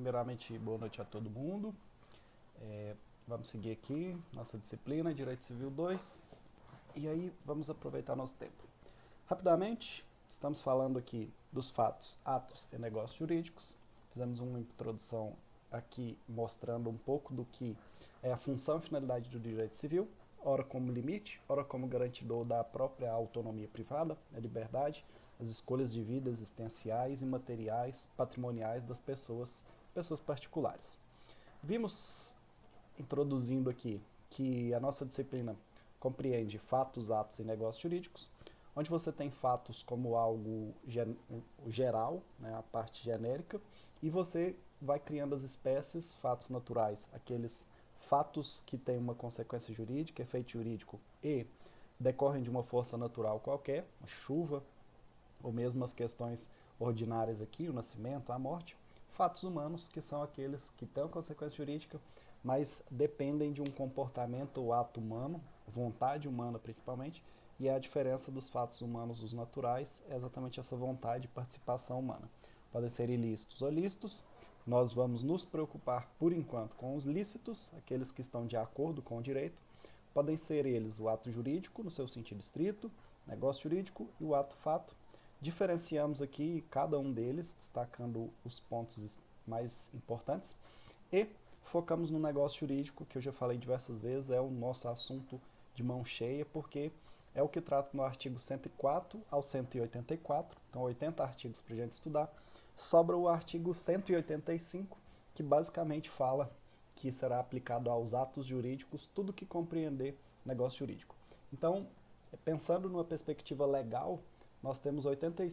Primeiramente, boa noite a todo mundo. Vamos seguir aqui nossa disciplina, Direito Civil 2, e aí vamos aproveitar nosso tempo. Rapidamente, estamos falando aqui dos fatos, atos e negócios jurídicos. Fizemos uma introdução aqui mostrando um pouco do que é a função e finalidade do direito civil, ora como limite, ora como garantidor da própria autonomia privada, a liberdade, as escolhas de vida existenciais e materiais, patrimoniais das pessoas particulares. Vimos, introduzindo aqui, que a nossa disciplina compreende fatos, atos e negócios jurídicos, onde você tem fatos como algo geral, né, a parte genérica, e você vai criando as espécies, fatos naturais, aqueles fatos que têm uma consequência jurídica, efeito jurídico e decorrem de uma força natural qualquer, a chuva, ou mesmo as questões ordinárias aqui, o nascimento, a morte. Fatos humanos, que são aqueles que têm uma consequência jurídica, mas dependem de um comportamento ou ato humano, vontade humana principalmente, e a diferença dos fatos humanos dos naturais é exatamente essa vontade e participação humana. Podem ser ilícitos ou lícitos. Nós vamos nos preocupar, por enquanto, com os lícitos, aqueles que estão de acordo com o direito. Podem ser eles o ato jurídico, no seu sentido estrito, negócio jurídico, e o ato fato. Diferenciamos aqui cada um deles, destacando os pontos mais importantes, e focamos no negócio jurídico, que eu já falei diversas vezes, é o nosso assunto de mão cheia, porque é o que trata no artigo 104 ao 184, então 80 artigos para a gente estudar. Sobra o artigo 185, que basicamente fala que será aplicado aos atos jurídicos tudo que compreender negócio jurídico. Então, pensando numa perspectiva legal, nós temos 80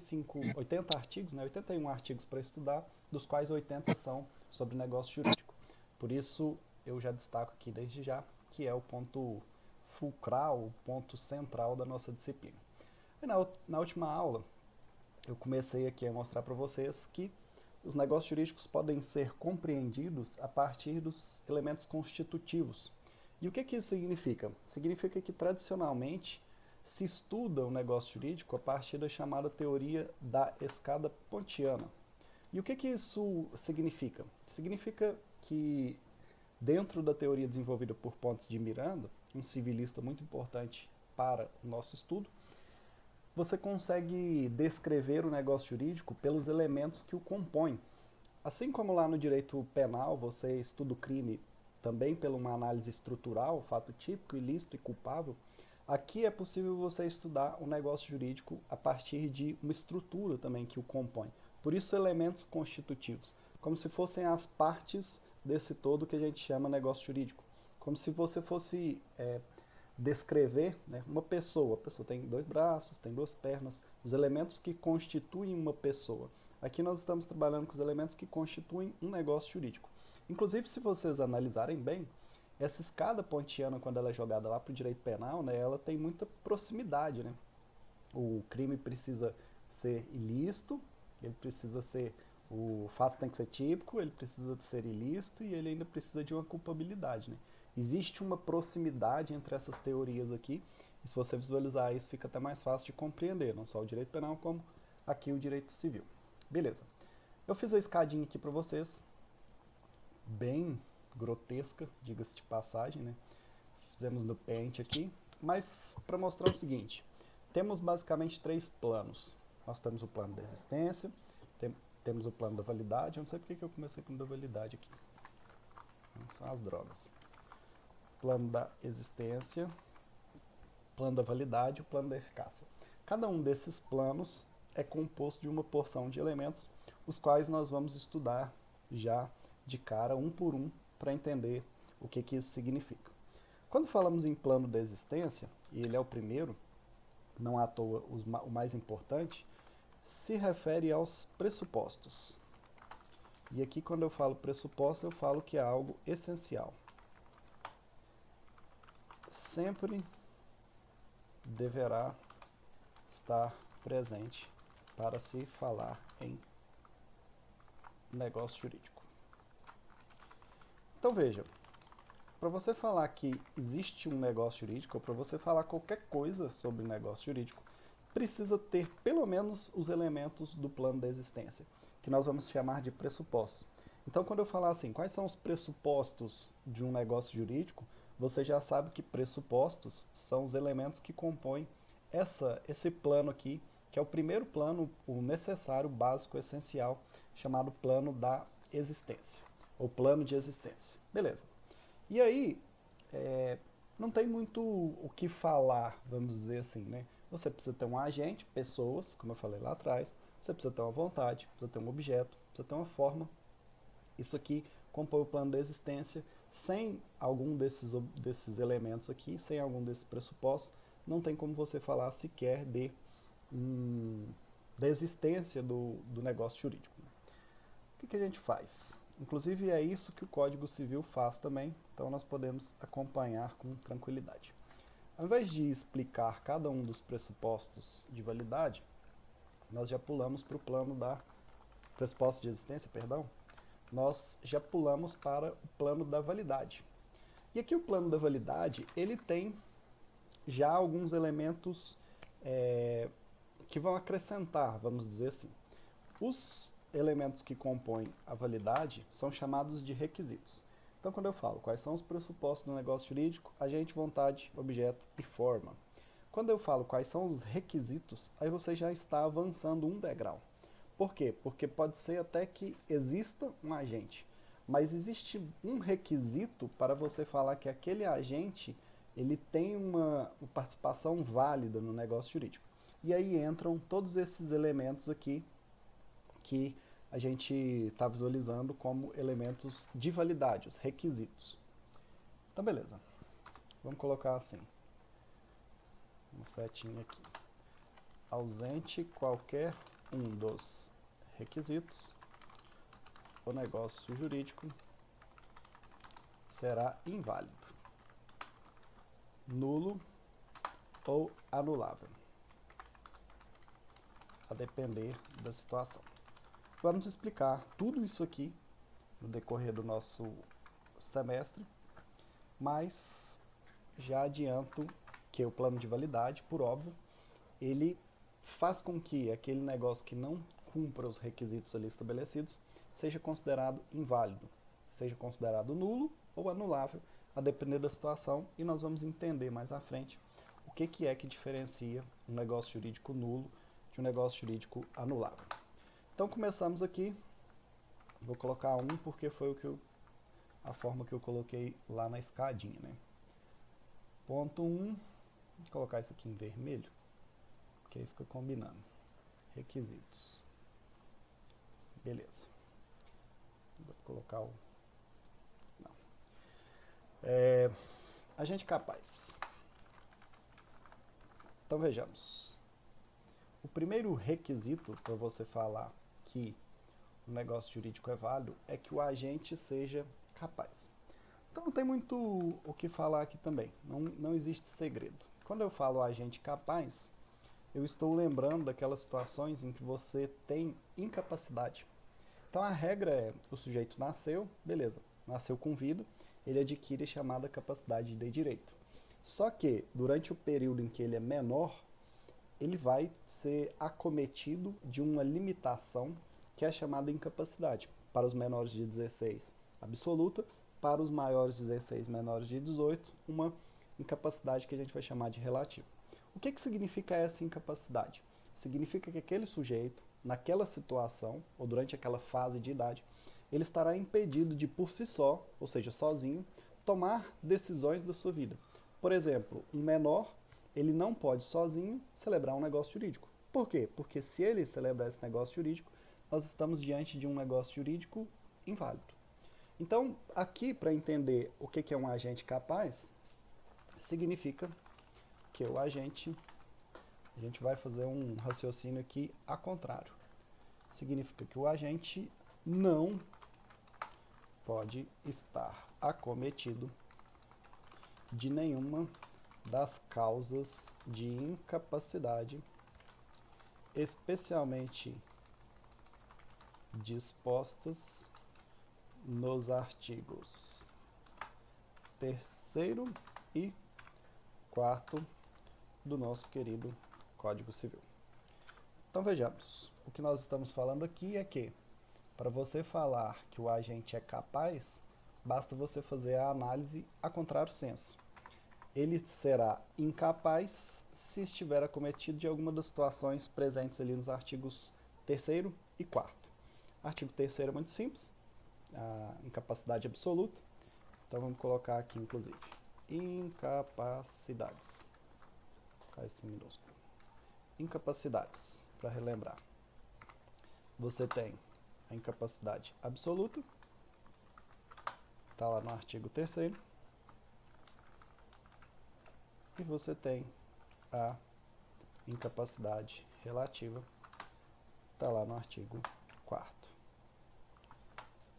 artigos, né, 81 artigos para estudar, dos quais 80 são sobre negócio jurídico. Por isso, eu já destaco aqui desde já que é o ponto fulcral, o ponto central da nossa disciplina. E na última aula, eu comecei aqui a mostrar para vocês que os negócios jurídicos podem ser compreendidos a partir dos elementos constitutivos. E o que isso significa? Significa que, tradicionalmente, se estuda o negócio jurídico a partir da chamada teoria da escada pontiana. E o que isso significa? Significa que, dentro da teoria desenvolvida por Pontes de Miranda, um civilista muito importante para o nosso estudo, você consegue descrever o negócio jurídico pelos elementos que o compõem. Assim como lá no direito penal você estuda o crime também por uma análise estrutural, fato típico, ilícito e culpável, aqui é possível você estudar o negócio jurídico a partir de uma estrutura também que o compõe. Por isso, elementos constitutivos, como se fossem as partes desse todo que a gente chama negócio jurídico. Como se você fosse descrever, né, uma pessoa. A pessoa tem 2 braços, tem 2 pernas, os elementos que constituem uma pessoa. Aqui nós estamos trabalhando com os elementos que constituem um negócio jurídico. Inclusive, se vocês analisarem bem, essa escada pontiana, quando ela é jogada lá para o direito penal, né, ela tem muita proximidade. Né? O crime precisa ser ilícito, ele precisa ser, o fato tem que ser típico, ele precisa de ser ilícito e ele ainda precisa de uma culpabilidade. Né? Existe uma proximidade entre essas teorias aqui, e se você visualizar isso, fica até mais fácil de compreender, não só o direito penal, como aqui o direito civil. Beleza. Eu fiz a escadinha aqui para vocês, bem grotesca, diga-se de passagem, né? Fizemos no Paint aqui, mas para mostrar o seguinte, temos basicamente 3 planos. Nós temos o plano da existência, temos o plano da validade, eu não sei porque que eu comecei com o da validade aqui, são as drogas. Plano da existência, plano da validade e o plano da eficácia. Cada um desses planos é composto de uma porção de elementos, os quais nós vamos estudar já de cara, um por um, para entender o que isso significa. Quando falamos em plano da existência, e ele é o primeiro, não à toa o mais importante, se refere aos pressupostos. E aqui, quando eu falo pressuposto, eu falo que é algo essencial. Sempre deverá estar presente para se falar em negócio jurídico. Então veja, para você falar que existe um negócio jurídico, ou para você falar qualquer coisa sobre negócio jurídico, precisa ter pelo menos os elementos do plano da existência, que nós vamos chamar de pressupostos. Então, quando eu falar assim, quais são os pressupostos de um negócio jurídico, você já sabe que pressupostos são os elementos que compõem esse plano aqui, que é o primeiro plano, o necessário, básico, essencial, chamado plano da existência, ou plano de existência. Beleza. E aí, não tem muito o que falar, vamos dizer assim, né? Você precisa ter um agente, pessoas, como eu falei lá atrás, você precisa ter uma vontade, precisa ter um objeto, precisa ter uma forma. Isso aqui compõe o plano da existência. Sem algum desses elementos aqui, sem algum desses pressupostos, não tem como você falar sequer da existência do negócio jurídico. O que a gente faz? Inclusive é isso que o Código Civil faz também, então nós podemos acompanhar com tranquilidade. Ao invés de explicar cada um dos pressupostos de validade, nós já pulamos para o plano da pressuposto de existência, perdão, nós já pulamos para o plano da validade. E aqui o plano da validade, ele tem já alguns elementos que vão acrescentar, vamos dizer assim. Os elementos que compõem a validade são chamados de requisitos. Então, quando eu falo quais são os pressupostos do negócio jurídico, agente, vontade, objeto e forma. Quando eu falo quais são os requisitos, aí você já está avançando um degrau. Por quê? Porque pode ser até que exista um agente, mas existe um requisito para você falar que aquele agente ele tem uma participação válida no negócio jurídico. E aí entram todos esses elementos aqui que a gente está visualizando como elementos de validade, os requisitos. Então, beleza. Vamos colocar assim. Um setinho aqui. Ausente qualquer um dos requisitos, o negócio jurídico será inválido, nulo ou anulável, a depender da situação. Vamos explicar tudo isso aqui no decorrer do nosso semestre, mas já adianto que o plano de validade, por óbvio, ele faz com que aquele negócio que não cumpra os requisitos ali estabelecidos seja considerado inválido, seja considerado nulo ou anulável, a depender da situação, e nós vamos entender mais à frente o que é que diferencia um negócio jurídico nulo de um negócio jurídico anulável. Então começamos aqui, vou colocar 1 porque foi a forma que eu coloquei lá na escadinha, né? Ponto 1, vou colocar isso aqui em vermelho, que aí fica combinando. Requisitos. Beleza. Vou colocar o... Não. Agente capaz. Então vejamos. O primeiro requisito para você falar que o negócio jurídico é válido é que o agente seja capaz. Então não tem muito o que falar aqui também. Não existe segredo. Quando eu falo agente capaz, eu estou lembrando daquelas situações em que você tem incapacidade. Então a regra é, o sujeito nasceu, beleza, nasceu com vida, ele adquire a chamada capacidade de direito. Só que, durante o período em que ele é menor, ele vai ser acometido de uma limitação que é chamada incapacidade. Para os menores de 16, absoluta, para os maiores de 16, menores de 18, uma incapacidade que a gente vai chamar de relativa. O que significa essa incapacidade? Significa que aquele sujeito, naquela situação, ou durante aquela fase de idade, ele estará impedido de, por si só, ou seja, sozinho, tomar decisões da sua vida. Por exemplo, um menor, ele não pode sozinho celebrar um negócio jurídico. Por quê? Porque se ele celebrar esse negócio jurídico, nós estamos diante de um negócio jurídico inválido. Então, aqui, para entender o que é um agente capaz, significa que a gente vai fazer um raciocínio aqui a contrário. Significa que o agente não pode estar acometido de nenhuma das causas de incapacidade especialmente dispostas nos artigos 3º e 4º do nosso querido Código Civil. Então vejamos, o que nós estamos falando aqui é que Para você falar que o agente é capaz, basta você fazer a análise a contrário senso. Ele será incapaz se estiver acometido de alguma das situações presentes ali nos artigos 3º e 4º. Artigo 3º é muito simples, a incapacidade absoluta. Então vamos colocar aqui, inclusive, incapacidades. Vou colocar esse minúsculo. Incapacidades, para relembrar. Você tem a incapacidade absoluta, está lá no artigo 3º. E você tem a incapacidade relativa, está lá no artigo 4º.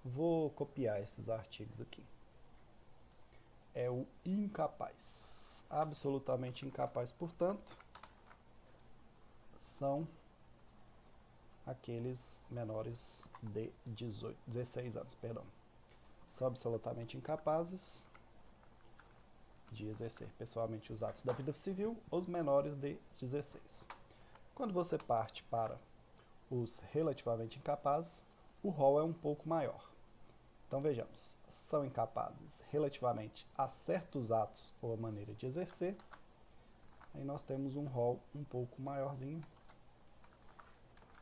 Vou copiar esses artigos aqui. É o incapaz. Absolutamente incapaz, portanto, são aqueles menores de 16 anos. Perdão. São absolutamente incapazes de exercer pessoalmente os atos da vida civil, os menores de 16. Quando você parte para os relativamente incapazes, o rol é um pouco maior. Então vejamos, são incapazes relativamente a certos atos ou a maneira de exercer. Aí nós temos um rol um pouco maiorzinho,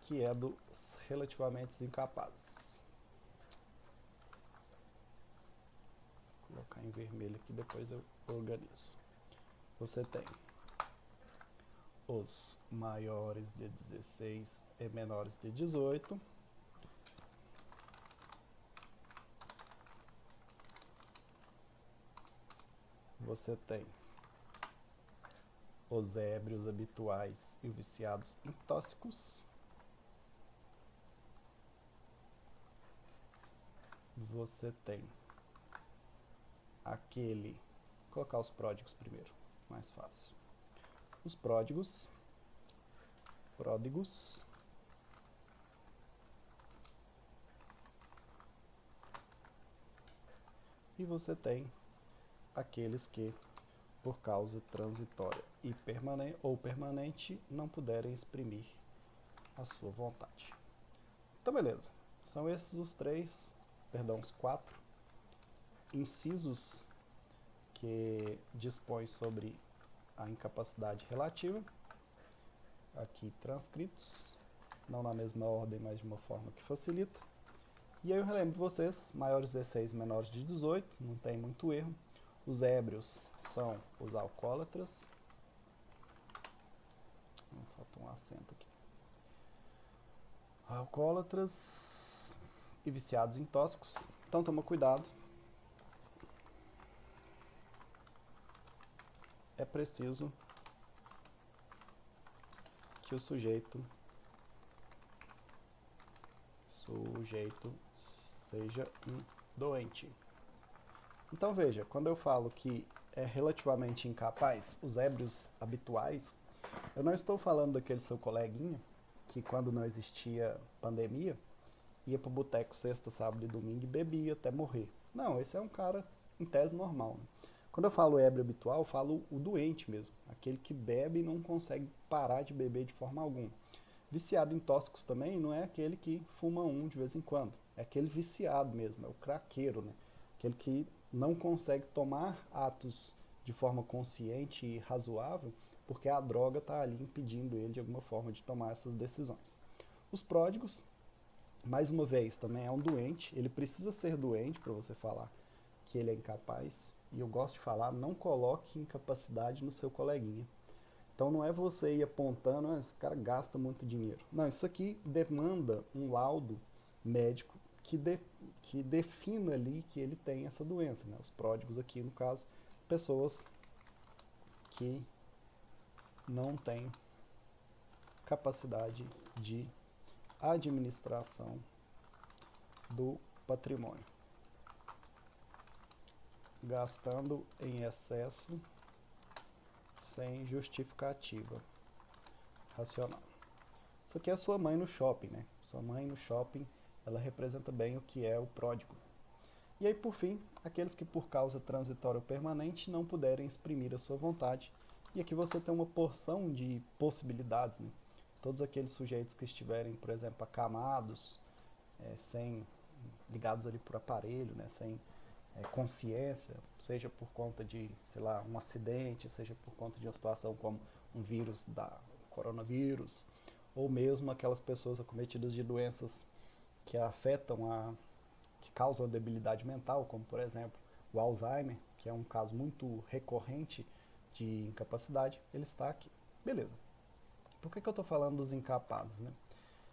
que é dos relativamente incapazes. Vou colocar em vermelho aqui, depois eu organizo. Você tem os maiores de 16 e menores de 18. Você tem os ébrios habituais e os viciados em tóxicos. Você tem aquele... Vou colocar os pródigos primeiro, mais fácil. Os pródigos. E você tem aqueles que, por causa transitória e permanente, não puderem exprimir a sua vontade. Então, beleza. São esses os 4 incisos que dispõem sobre a incapacidade relativa, aqui transcritos, não na mesma ordem, mas de uma forma que facilita. E aí eu relembro vocês, maiores de 16, menores de 18, não tem muito erro. Os ébrios são os alcoólatras. Falta um acento aqui. Alcoólatras e viciados em tóxicos. Então toma cuidado. É preciso que o sujeito seja um doente. Então veja, quando eu falo que é relativamente incapaz, os ébrios habituais, eu não estou falando daquele seu coleguinha que quando não existia pandemia, ia pro boteco sexta, sábado e domingo e bebia até morrer. Não, esse é um cara em tese normal, né? Quando eu falo ébrio habitual, eu falo o doente mesmo, aquele que bebe e não consegue parar de beber de forma alguma. Viciado em tóxicos também não é aquele que fuma um de vez em quando, é aquele viciado mesmo, é o craqueiro, né? Aquele que não consegue tomar atos de forma consciente e razoável, porque a droga está ali impedindo ele de alguma forma de tomar essas decisões. Os pródigos, mais uma vez, também é um doente, ele precisa ser doente para você falar que ele é incapaz, e eu gosto de falar, não coloque incapacidade no seu coleguinha. Então não é você ir apontando, esse cara gasta muito dinheiro. Não, isso aqui demanda um laudo médico que defina ali que ele tem essa doença, né? Os pródigos aqui, no caso, pessoas que não têm capacidade de administração do patrimônio, gastando em excesso sem justificativa racional. Isso aqui é a sua mãe no shopping, né? Sua mãe no shopping, ela representa bem o que é o pródigo. E aí, por fim, aqueles que por causa transitória ou permanente não puderem exprimir a sua vontade. E aqui você tem uma porção de possibilidades, né? Todos aqueles sujeitos que estiverem, por exemplo, acamados, ligados ali por aparelho, né, sem consciência, seja por conta de, sei lá, um acidente, seja por conta de uma situação como um vírus da coronavírus, ou mesmo aquelas pessoas acometidas de doenças que que causam debilidade mental, como por exemplo o Alzheimer, que é um caso muito recorrente de incapacidade, ele está aqui. Beleza. Por que eu estou falando dos incapazes, né?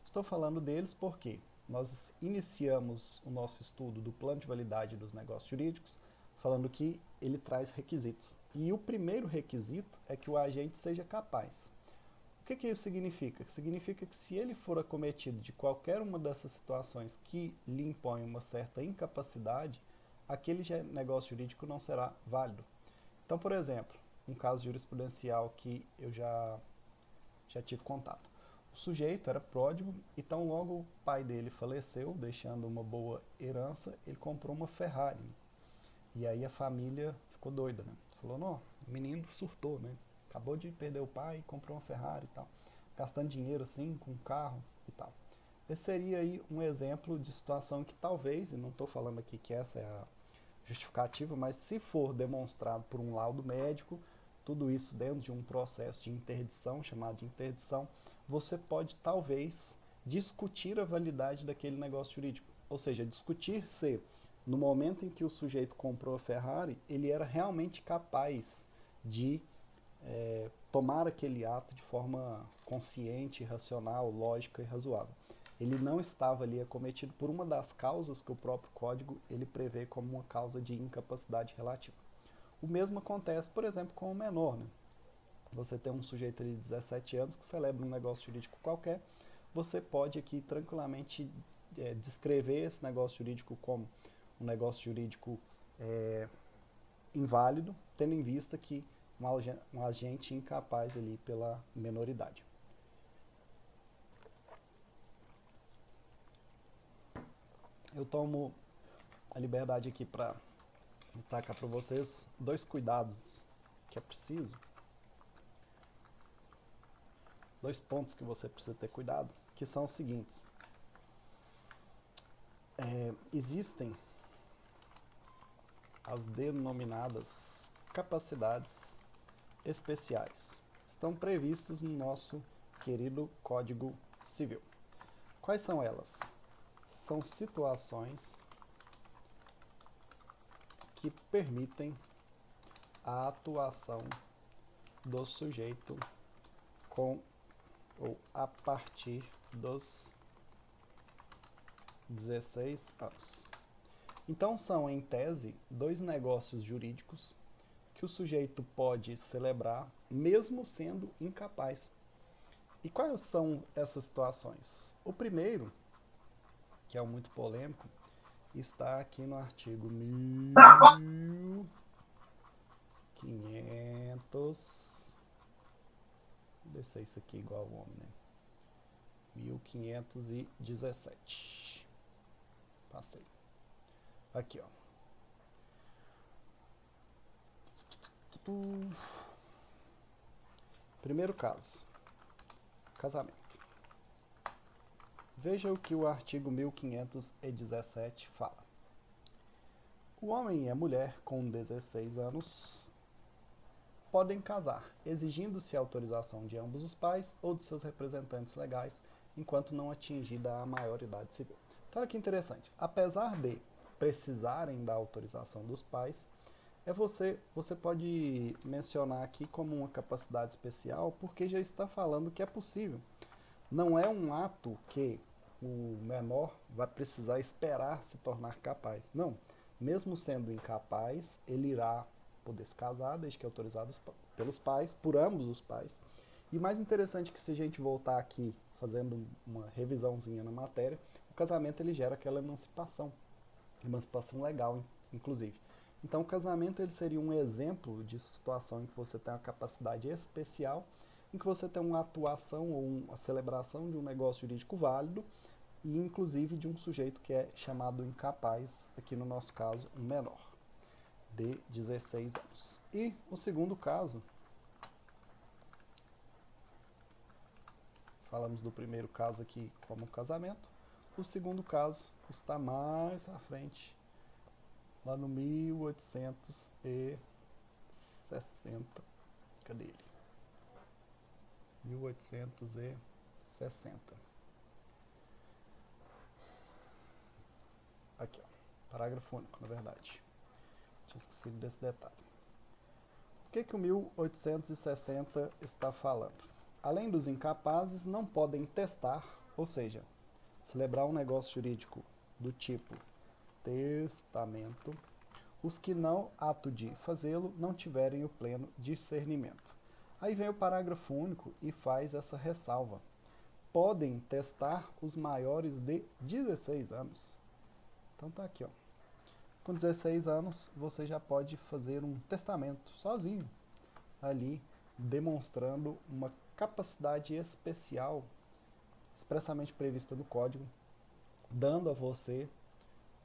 Estou falando deles porque nós iniciamos o nosso estudo do plano de validade dos negócios jurídicos falando que ele traz requisitos. E o primeiro requisito é que o agente seja capaz. O que isso significa? Significa que se ele for acometido de qualquer uma dessas situações que lhe impõem uma certa incapacidade, aquele negócio jurídico não será válido. Então, por exemplo, um caso jurisprudencial que eu já tive contato. O sujeito era pródigo, então logo o pai dele faleceu, deixando uma boa herança, ele comprou uma Ferrari. E aí a família ficou doida, né? Falou, não, o menino surtou, né? Acabou de perder o pai, comprou uma Ferrari e tal. Gastando dinheiro assim, com um carro e tal. Esse seria aí um exemplo de situação que talvez, e não estou falando aqui que essa é a justificativa, mas se for demonstrado por um laudo médico, tudo isso dentro de um processo de interdição, chamado de interdição, você pode talvez discutir a validade daquele negócio jurídico. Ou seja, discutir se no momento em que o sujeito comprou a Ferrari, ele era realmente capaz de tomar aquele ato de forma consciente, racional, lógica e razoável. Ele não estava ali acometido por uma das causas que o próprio código ele prevê como uma causa de incapacidade relativa. O mesmo acontece, por exemplo, com o menor, né? Você tem um sujeito de 17 anos que celebra um negócio jurídico qualquer, você pode aqui tranquilamente descrever esse negócio jurídico como um negócio jurídico inválido, tendo em vista que um agente incapaz ali pela menoridade. Eu tomo a liberdade aqui para destacar para vocês 2 cuidados que é preciso, 2 pontos que você precisa ter cuidado, que são os seguintes. Existem as denominadas capacidades especiais. Estão previstas no nosso querido Código Civil. Quais são elas? São situações que permitem a atuação do sujeito com ou a partir dos 16 anos. Então são, em tese, 2 negócios jurídicos que o sujeito pode celebrar mesmo sendo incapaz. E quais são essas situações? O primeiro, que é o muito polêmico, está aqui no artigo 1500. Vou descer isso aqui igual ao homem, né? 1517. Passei. Aqui, ó. Primeiro caso. Casamento. Veja o que o artigo 1517 fala. O homem e a mulher com 16 anos podem casar, exigindo-se a autorização de ambos os pais ou de seus representantes legais, enquanto não atingida a maioridade civil. Então, olha que interessante. Apesar de precisarem da autorização dos pais, você pode mencionar aqui como uma capacidade especial, porque já está falando que é possível. Não é um ato que o menor vai precisar esperar se tornar capaz. Não. Mesmo sendo incapaz, ele irá poder se casar, desde que autorizado pelos pais, por ambos os pais. E mais interessante que se a gente voltar aqui, fazendo uma revisãozinha na matéria, o casamento ele gera aquela emancipação legal, inclusive. Então o casamento ele seria um exemplo de situação em que você tem uma capacidade especial, em que você tem uma atuação ou uma celebração de um negócio jurídico válido e inclusive de um sujeito que é chamado incapaz, aqui no nosso caso, um menor, de 16 anos. E o segundo caso, falamos do primeiro caso aqui como casamento, o segundo caso está mais à frente, lá no 1860. Cadê ele? 1860. Aqui, ó. Parágrafo único, na verdade. Tinha esquecido desse detalhe. O que o 1860 está falando? Além dos incapazes, não podem testar, ou seja, celebrar um negócio jurídico do tipo testamento, os que não, ato de fazê-lo, não tiverem o pleno discernimento. Aí vem o parágrafo único e faz essa ressalva. Podem testar os maiores de 16 anos. Então tá aqui, ó. Com 16 anos, você já pode fazer um testamento sozinho, ali, demonstrando uma capacidade especial, expressamente prevista no Código, dando a você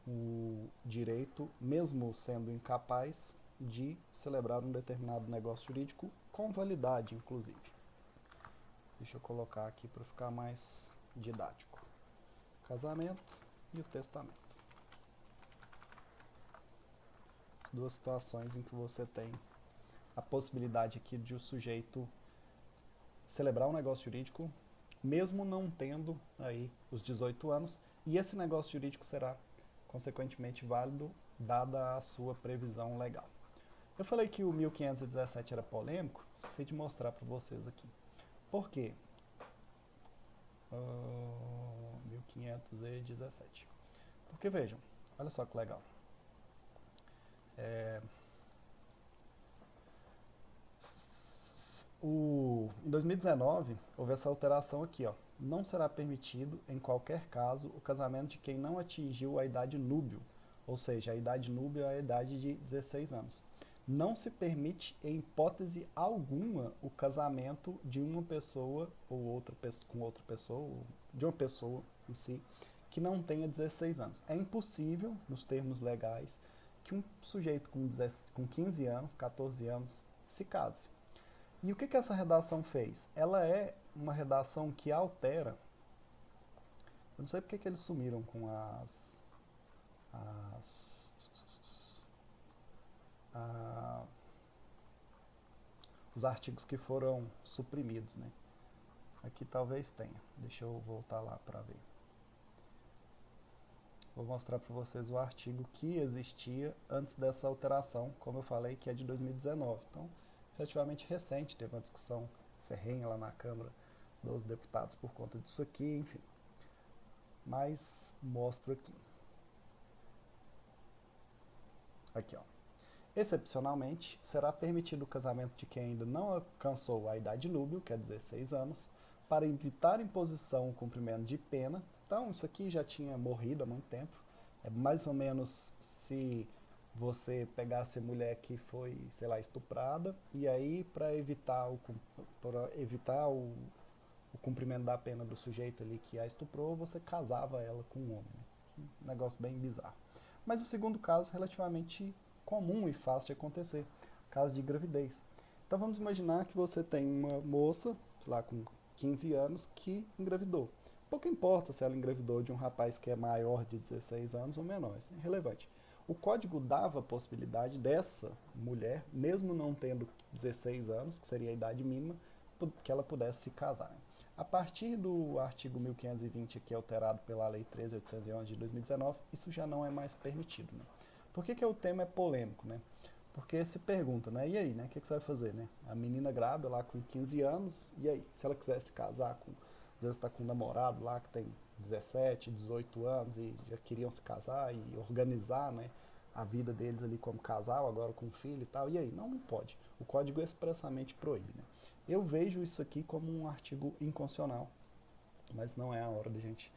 o direito, mesmo sendo incapaz, de celebrar um determinado negócio jurídico com validade, inclusive. Deixa eu colocar aqui para ficar mais didático. Casamento e o testamento. Duas situações em que você tem a possibilidade aqui de o sujeito celebrar um negócio jurídico, mesmo não tendo aí os 18 anos, e esse negócio jurídico será consequentemente válido, dada a sua previsão legal. Eu falei que o 1517 era polêmico, esqueci de mostrar para vocês aqui. Por quê? 1517. Porque vejam, olha só que legal. Em 2019, houve essa alteração aqui, ó. Não será permitido, em qualquer caso, o casamento de quem não atingiu a idade núbio, ou seja, a idade núbio é a idade de 16 anos. Não se permite, em hipótese alguma, o casamento de uma pessoa ou outra com outra pessoa, ou de uma pessoa em si, que não tenha 16 anos. É impossível, nos termos legais, que um sujeito com 15 anos, 14 anos, se case. E o que essa redação fez? Ela é uma redação que altera. Eu não sei porque que eles sumiram com os artigos que foram suprimidos, né? Aqui talvez tenha. Deixa eu voltar lá para ver. Vou mostrar para vocês o artigo que existia antes dessa alteração, como eu falei, que é de 2019. Então, relativamente recente, teve uma discussão ferrenha lá na Câmara dos Deputados por conta disso aqui, enfim. Mas mostro aqui. Aqui, ó. Excepcionalmente, será permitido o casamento de quem ainda não alcançou a idade núbio, que é 16 anos, para evitar imposição ou cumprimento de pena. Então, isso aqui já tinha morrido há muito tempo. É mais ou menos se você pegasse a mulher que foi, sei lá, estuprada, e aí, para evitar o cumprimento da pena do sujeito ali que a estuprou, você casava ela com um homem. Um negócio bem bizarro. Mas o segundo caso, relativamente comum e fácil de acontecer, caso de gravidez. Então vamos imaginar que você tem uma moça, lá com 15 anos, que engravidou. Pouco importa se ela engravidou de um rapaz que é maior de 16 anos ou menor, isso é irrelevante. O código dava a possibilidade dessa mulher, mesmo não tendo 16 anos, que seria a idade mínima, que ela pudesse se casar. A partir do artigo 1520, aqui alterado pela Lei 13.811 de 2019, isso já não é mais permitido. Né? Por que o tema é polêmico? Né? Porque se pergunta, né? E aí, né? O que você vai fazer? Né? A menina grávida lá com 15 anos, e aí? Se ela quiser se casar com... Às vezes está com um namorado lá que tem 17, 18 anos e já queriam se casar e organizar, né, a vida deles ali como casal, agora com filho e tal. E aí? Não pode. O código expressamente proíbe. Né? Eu vejo isso aqui como um artigo inconstitucional, mas não é a hora de a gente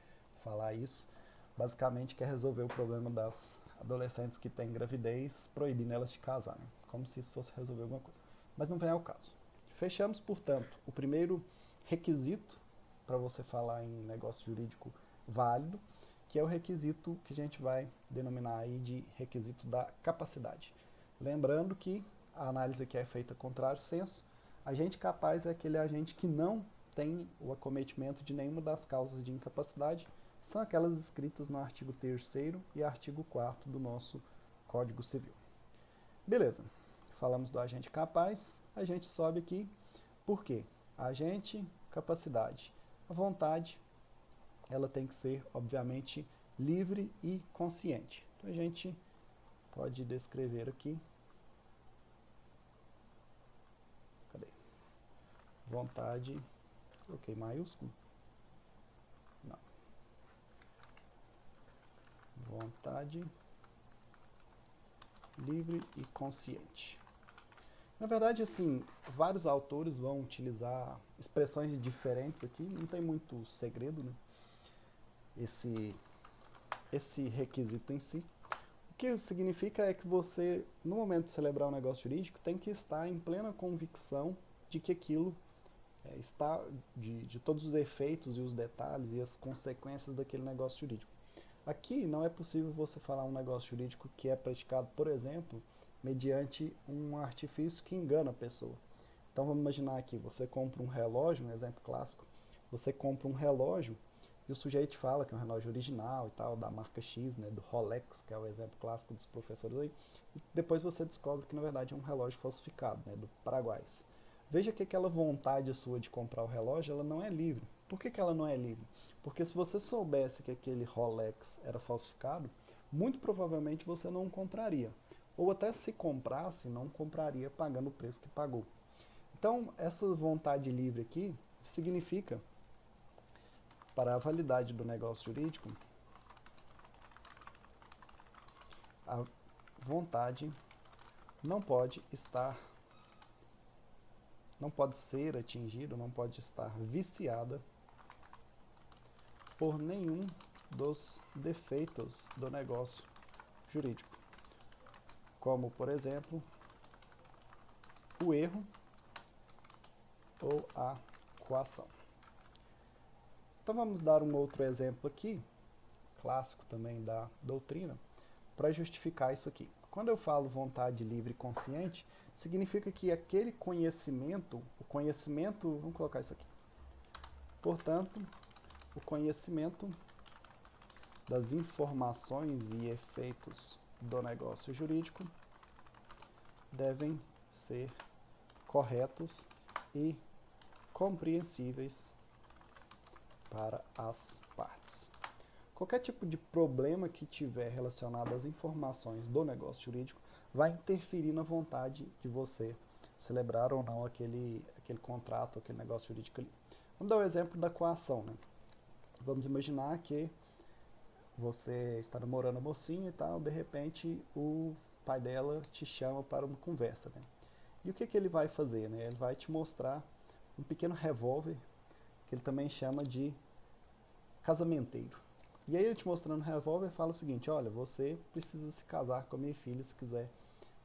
falar isso. Basicamente quer resolver o problema das adolescentes que têm gravidez, proibindo elas de casar, né? Como se isso fosse resolver alguma coisa. Mas não vem ao caso. Fechamos, portanto, o primeiro requisito para você falar em negócio jurídico válido, que é o requisito que a gente vai denominar aí de requisito da capacidade. Lembrando que a análise aqui é feita contrário senso. Agente capaz é aquele agente que não tem o acometimento de nenhuma das causas de incapacidade, são aquelas escritas no artigo 3º e artigo 4º do nosso Código Civil. Beleza, falamos do agente capaz, a gente sobe aqui, por quê? Agente, capacidade. A vontade, ela tem que ser, obviamente, livre e consciente. Então a gente pode descrever aqui. Cadê? Vontade, coloquei maiúsculo. Não. Vontade livre e consciente. Na verdade, assim, vários autores vão utilizar expressões diferentes aqui, não tem muito segredo, né? Esse requisito em si. O que isso significa é que você, no momento de celebrar um negócio jurídico, tem que estar em plena convicção de que aquilo está, de todos os efeitos e os detalhes e as consequências daquele negócio jurídico. Aqui não é possível você falar um negócio jurídico que é praticado, por exemplo, mediante um artifício que engana a pessoa. Então vamos imaginar aqui, você compra um relógio, um exemplo clássico, você compra um relógio e o sujeito te fala que é um relógio original e tal, da marca X, né, do Rolex, que é o exemplo clássico dos professores aí, e depois você descobre que na verdade é um relógio falsificado, né, do Paraguai. Veja que aquela vontade sua de comprar o relógio, ela não é livre. Por que ela não é livre? Porque se você soubesse que aquele Rolex era falsificado, muito provavelmente você não compraria. Ou até se comprasse, não compraria pagando o preço que pagou. Então, essa vontade livre aqui significa, para a validade do negócio jurídico, a vontade não pode ser atingida, não pode estar viciada por nenhum dos defeitos do negócio jurídico, como, por exemplo, o erro ou a coação. Então vamos dar um outro exemplo aqui, clássico também da doutrina, para justificar isso aqui. Quando eu falo vontade livre e consciente, significa que aquele conhecimento, vamos colocar isso aqui. Portanto, o conhecimento das informações e efeitos do negócio jurídico devem ser corretos e compreensíveis para as partes. Qualquer tipo de problema que tiver relacionado às informações do negócio jurídico vai interferir na vontade de você celebrar ou não aquele contrato, aquele negócio jurídico ali. Vamos dar o exemplo da coação, né? Vamos imaginar que você está namorando a mocinha e tal, de repente o pai dela te chama para uma conversa, né? E o que ele vai fazer, né? Ele vai te mostrar um pequeno revólver, que ele também chama de casamenteiro. E aí ele te mostrando o revólver fala o seguinte, olha, você precisa se casar com a minha filha se quiser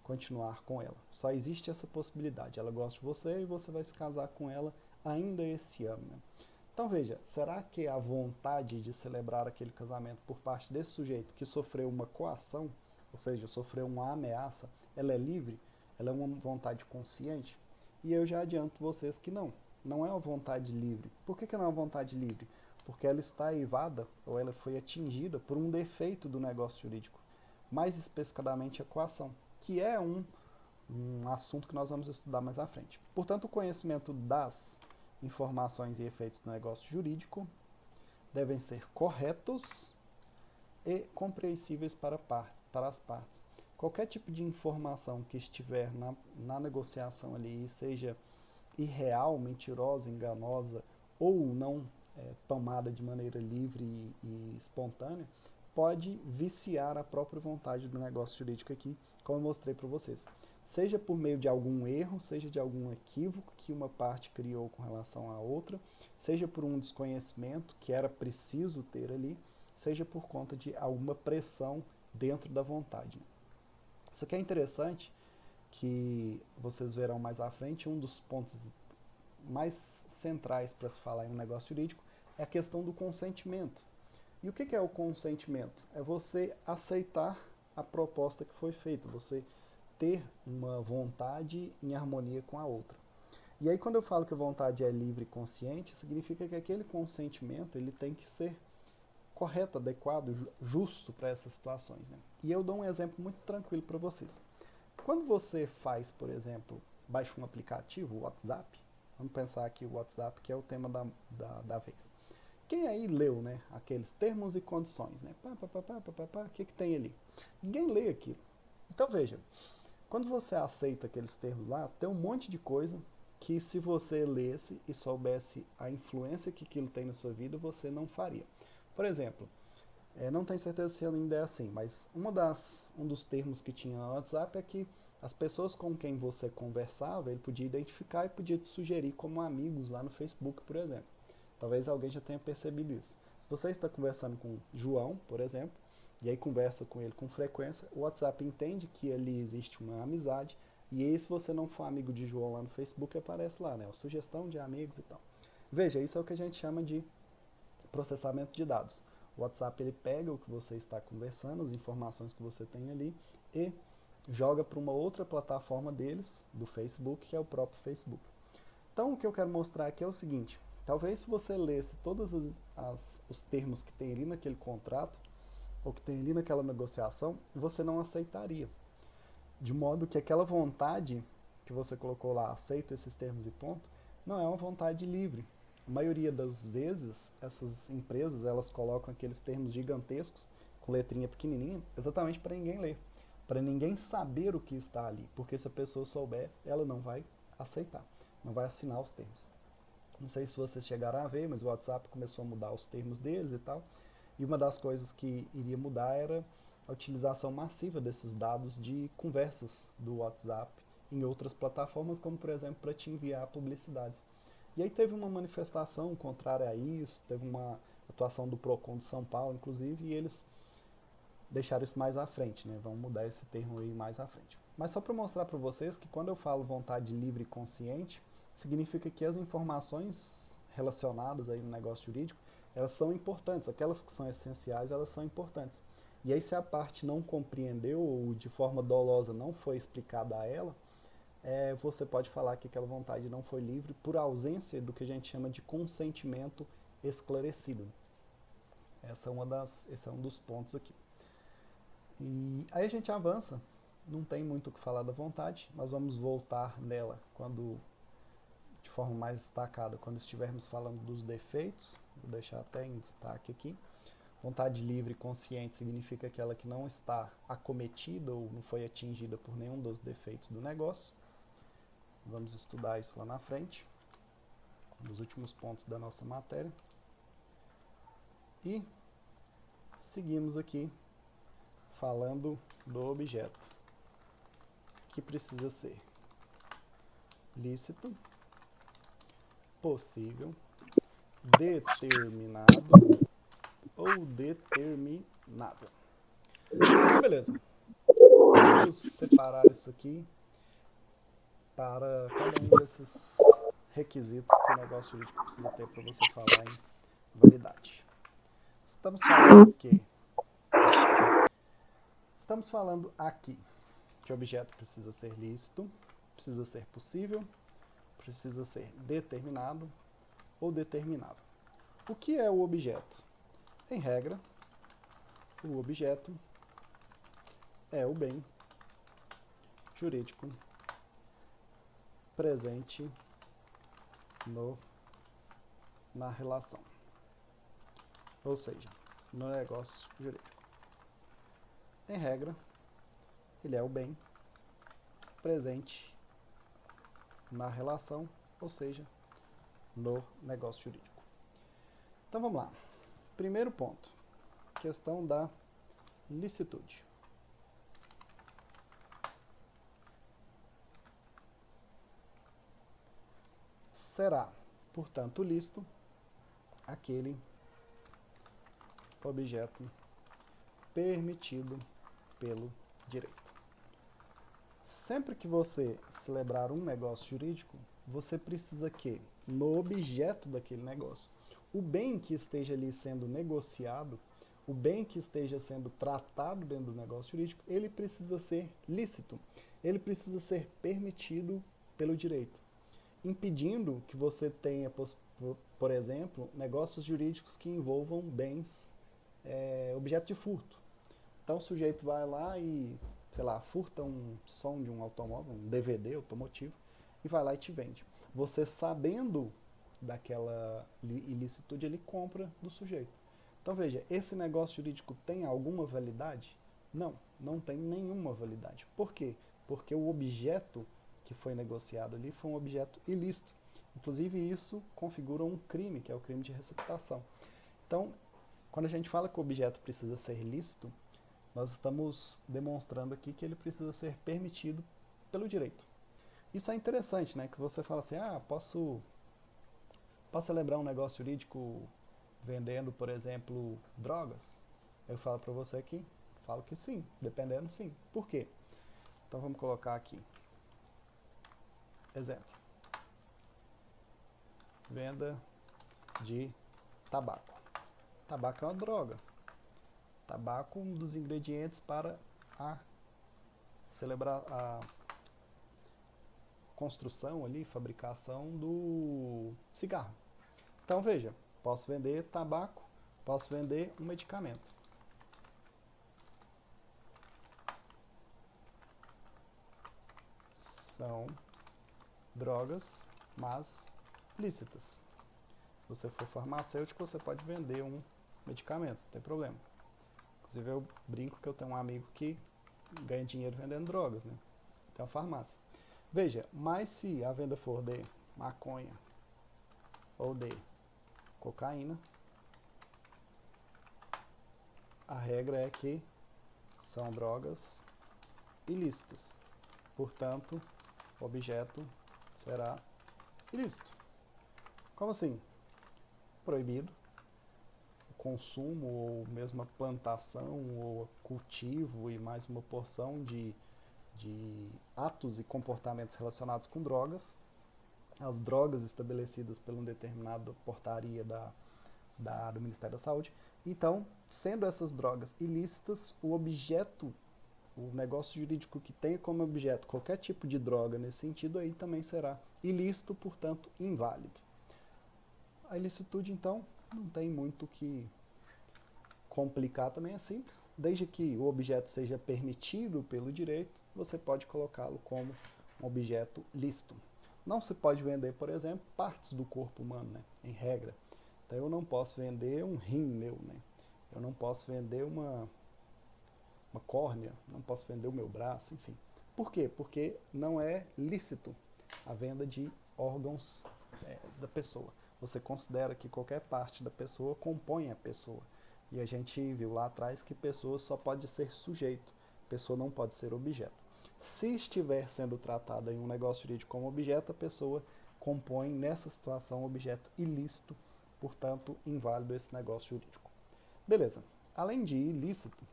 continuar com ela. Só existe essa possibilidade, ela gosta de você e você vai se casar com ela ainda esse ano, né? Então veja, será que a vontade de celebrar aquele casamento por parte desse sujeito que sofreu uma coação, ou seja, sofreu uma ameaça, ela é livre? Ela é uma vontade consciente? E eu já adianto vocês que não é uma vontade livre. Por que não é uma vontade livre? Porque ela está eivada, ou ela foi atingida por um defeito do negócio jurídico, mais especificadamente a coação, que é um assunto que nós vamos estudar mais à frente. Portanto, o conhecimento das informações e efeitos do negócio jurídico devem ser corretos e compreensíveis para as partes. Qualquer tipo de informação que estiver na negociação ali, seja irreal, mentirosa, enganosa ou não tomada de maneira livre e espontânea, pode viciar a própria vontade do negócio jurídico aqui, como eu mostrei para vocês. Seja por meio de algum erro, seja de algum equívoco que uma parte criou com relação à outra, seja por um desconhecimento que era preciso ter ali, seja por conta de alguma pressão dentro da vontade. Isso aqui é interessante, que vocês verão mais à frente, um dos pontos mais centrais para se falar em um negócio jurídico é a questão do consentimento. E o que é o consentimento? É você aceitar a proposta que foi feita, você ter uma vontade em harmonia com a outra. E aí quando eu falo que a vontade é livre e consciente, significa que aquele consentimento ele tem que ser correto, adequado, justo para essas situações, né? E eu dou um exemplo muito tranquilo para vocês. Quando você faz, por exemplo, baixa um aplicativo, o WhatsApp, vamos pensar aqui o WhatsApp, que é o tema da vez. Quem aí leu, né, aqueles termos e condições, né? O que tem ali? Ninguém lê aquilo. Então veja, quando você aceita aqueles termos lá, tem um monte de coisa que se você lesse e soubesse a influência que aquilo tem na sua vida, você não faria. Por exemplo, não tenho certeza se ainda é assim, mas um dos termos que tinha no WhatsApp é que as pessoas com quem você conversava, ele podia identificar e podia te sugerir como amigos lá no Facebook, por exemplo. Talvez alguém já tenha percebido isso. Se você está conversando com João, por exemplo, e aí conversa com ele com frequência, o WhatsApp entende que ali existe uma amizade, e aí se você não for amigo de João lá no Facebook, aparece lá, né? Sugestão de amigos e tal. Veja, isso é o que a gente chama de processamento de dados. O WhatsApp ele pega o que você está conversando, as informações que você tem ali, e joga para uma outra plataforma deles, do Facebook, que é o próprio Facebook. Então, o que eu quero mostrar aqui é o seguinte: talvez se você lesse todos os termos que tem ali naquele contrato, ou que tem ali naquela negociação, você não aceitaria. De modo que aquela vontade que você colocou lá, aceito esses termos e ponto, não é uma vontade livre. A maioria das vezes, essas empresas, elas colocam aqueles termos gigantescos, com letrinha pequenininha, exatamente para ninguém ler, para ninguém saber o que está ali, porque se a pessoa souber, ela não vai aceitar, não vai assinar os termos. Não sei se vocês chegaram a ver, mas o WhatsApp começou a mudar os termos deles e tal, e uma das coisas que iria mudar era a utilização massiva desses dados de conversas do WhatsApp em outras plataformas, como por exemplo para te enviar publicidades. E aí teve uma manifestação contrária a isso, teve uma atuação do Procon de São Paulo, inclusive, e eles deixaram isso mais à frente, né? Vão mudar esse termo aí mais à frente. Mas só para mostrar para vocês que quando eu falo vontade livre e consciente, significa que as informações relacionadas aí no negócio jurídico, elas são importantes, aquelas que são essenciais, elas são importantes. E aí se a parte não compreendeu ou de forma dolosa não foi explicada a ela, você pode falar que aquela vontade não foi livre por ausência do que a gente chama de consentimento esclarecido. Esse é um dos pontos aqui. E aí a gente avança, não tem muito o que falar da vontade, nós vamos voltar nela quando, de forma mais destacada, quando estivermos falando dos defeitos. Vou deixar até em destaque aqui. Vontade livre e consciente significa aquela que não está acometida ou não foi atingida por nenhum dos defeitos do negócio. Vamos estudar isso lá na frente, nos últimos pontos da nossa matéria. E seguimos aqui falando do objeto, que precisa ser lícito, possível, determinado ou determinável. Então, beleza. Vamos separar isso aqui para cada um desses requisitos que o negócio jurídico precisa ter para você falar em validade. Estamos falando o quê? Estamos falando aqui que o objeto precisa ser lícito, precisa ser possível, precisa ser determinado ou determinável. O que é o objeto? Em regra, o objeto é o bem jurídico presente na relação, ou seja, no negócio jurídico. Em regra, ele é o bem presente na relação, ou seja, no negócio jurídico. Então vamos lá. Primeiro ponto, questão da licitude. Será, portanto, lícito aquele objeto permitido pelo direito. Sempre que você celebrar um negócio jurídico, você precisa que, no objeto daquele negócio, o bem que esteja ali sendo negociado, o bem que esteja sendo tratado dentro do negócio jurídico, ele precisa ser lícito, ele precisa ser permitido pelo direito, impedindo que você tenha, por exemplo, negócios jurídicos que envolvam bens objeto de furto. Então o sujeito vai lá e, sei lá, furta um som de um automóvel, um DVD automotivo, e vai lá e te vende. Você sabendo daquela ilicitude, ele compra do sujeito. Então veja, esse negócio jurídico tem alguma validade? Não, não tem nenhuma validade. Por quê? Porque o objeto que foi negociado ali foi um objeto ilícito. Inclusive isso configura um crime, que é o crime de receptação. Então, quando a gente fala que o objeto precisa ser lícito, nós estamos demonstrando aqui que ele precisa ser permitido pelo direito. Isso é interessante, né? Que você fala assim, posso celebrar um negócio jurídico vendendo, por exemplo, drogas? Eu falo para você aqui, falo que sim, dependendo sim. Por quê? Então vamos colocar aqui. Exemplo. Venda de tabaco. Tabaco é uma droga. Tabaco é um dos ingredientes para celebrar a construção ali, fabricação do cigarro. Então veja, posso vender tabaco, posso vender um medicamento. São drogas, mas lícitas. Se você for farmacêutico, você pode vender um medicamento, não tem problema. Inclusive eu brinco que eu tenho um amigo que ganha dinheiro vendendo drogas, né? Tem uma farmácia. Veja, mas se a venda for de maconha ou de cocaína, a regra é que são drogas ilícitas. Portanto, o objeto será ilícito. Como assim? Proibido o consumo ou mesmo a plantação ou cultivo e mais uma porção de atos e comportamentos relacionados com drogas. As drogas estabelecidas por uma determinada portaria do Ministério da Saúde. Então, sendo essas drogas ilícitas, o objeto, o negócio jurídico que tenha como objeto qualquer tipo de droga nesse sentido aí também será ilícito, portanto, inválido. A ilicitude, então, não tem muito o que complicar, também é simples. Desde que o objeto seja permitido pelo direito, você pode colocá-lo como um objeto lícito. Não se pode vender, por exemplo, partes do corpo humano, né, em regra. Então eu não posso vender um rim meu, né? Eu não posso vender uma córnea, não posso vender o meu braço, enfim. Por quê? Porque não é lícito a venda de órgãos da pessoa. Você considera que qualquer parte da pessoa compõe a pessoa. E a gente viu lá atrás que pessoa só pode ser sujeito, pessoa não pode ser objeto. Se estiver sendo tratada em um negócio jurídico como objeto, a pessoa compõe nessa situação um objeto ilícito, portanto, inválido esse negócio jurídico. Beleza. Além de ilícito,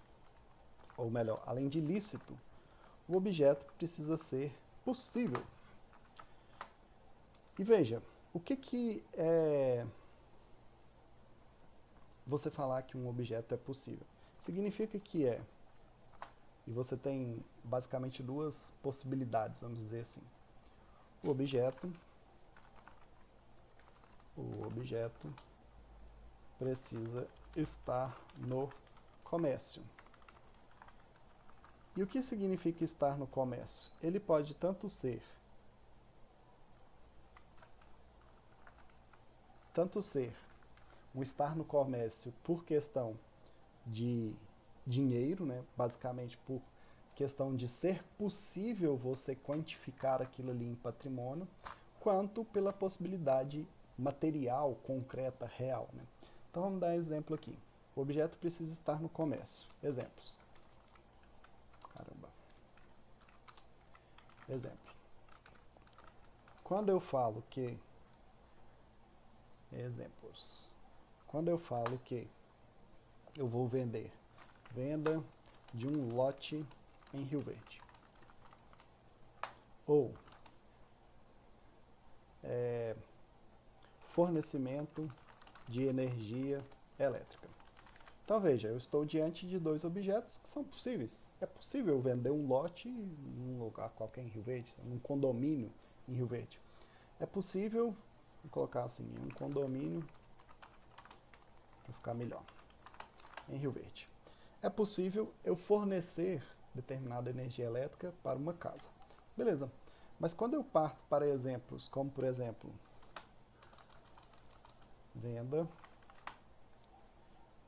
ou melhor, além de lícito, o objeto precisa ser possível. E veja, o que é você falar que um objeto é possível? Significa que e você tem basicamente duas possibilidades, vamos dizer assim. O objeto precisa estar no comércio. E o que significa estar no comércio? Ele pode tanto ser um estar no comércio por questão de dinheiro, né? Basicamente por questão de ser possível você quantificar aquilo ali em patrimônio, quanto pela possibilidade material, concreta, real, né? Então vamos dar um exemplo aqui. O objeto precisa estar no comércio. Exemplos. Exemplo. Quando eu falo que Quando eu falo que eu vou vender venda de um lote em Rio Verde. Ou fornecimento de energia elétrica. Então veja, eu estou diante de dois objetos que são possíveis. É possível vender um lote num lugar qualquer em Rio Verde, num condomínio em Rio Verde. É possível, vou colocar assim, um condomínio para ficar melhor. em Rio Verde. É possível eu fornecer determinada energia elétrica para uma casa. Beleza. Mas quando eu parto para exemplos, como por exemplo, venda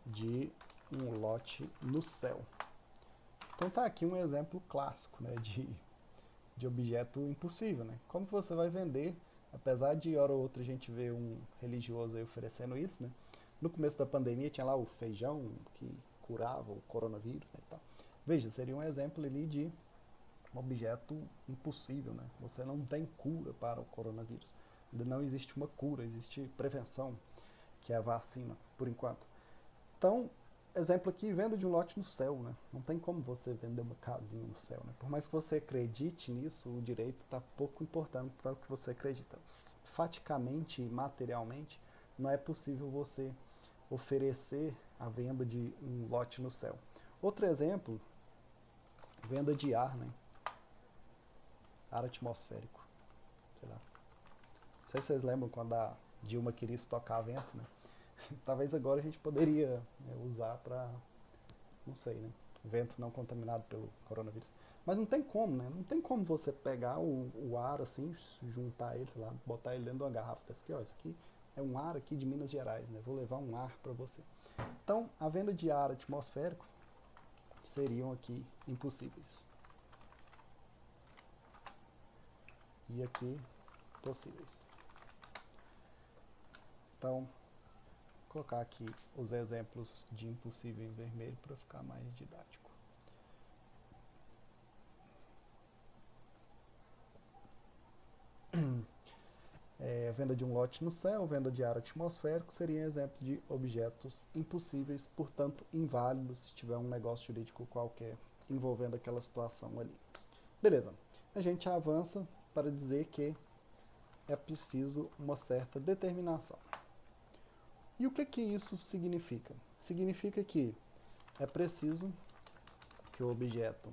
de um lote no céu. Então tá aqui um exemplo clássico, né, de objeto impossível, né? Como que você vai vender, apesar de hora ou outra a gente ver um religioso aí oferecendo isso, né? No começo da pandemia tinha lá o feijão que curava o coronavírus, né, e tal. Veja, seria um exemplo ali de um objeto impossível, né? Você não tem cura para o coronavírus. Ainda não existe uma cura, existe prevenção, que é a vacina, por enquanto. Então, exemplo aqui, venda de um lote no céu, né? Não tem como você vender uma casinha no céu, né? Por mais que você acredite nisso, o direito está pouco importando para o que você acredita. Faticamente e materialmente, não é possível você oferecer a venda de um lote no céu. Outro exemplo, venda de ar, né? Ar atmosférico, sei lá. Não sei se vocês lembram quando a Dilma queria estocar vento, né? Talvez agora a gente poderia usar para, não sei, né? Vento não contaminado pelo coronavírus. Mas não tem como, né? Não tem como você pegar o ar assim, juntar ele, sei lá, botar ele dentro de uma garrafa dessa aqui, ó. Isso aqui é um ar aqui de Minas Gerais, né? Vou levar um ar para você. Então, a venda de ar atmosférico seriam aqui impossíveis. E aqui, possíveis. Então, vou colocar aqui os exemplos de impossível em vermelho para ficar mais didático. Venda de um lote no céu, venda de ar atmosférico seriam exemplos de objetos impossíveis, portanto inválidos se tiver um negócio jurídico qualquer envolvendo aquela situação ali. Beleza, a gente avança para dizer que é preciso uma certa determinação. E o que isso significa? Significa que é preciso que o objeto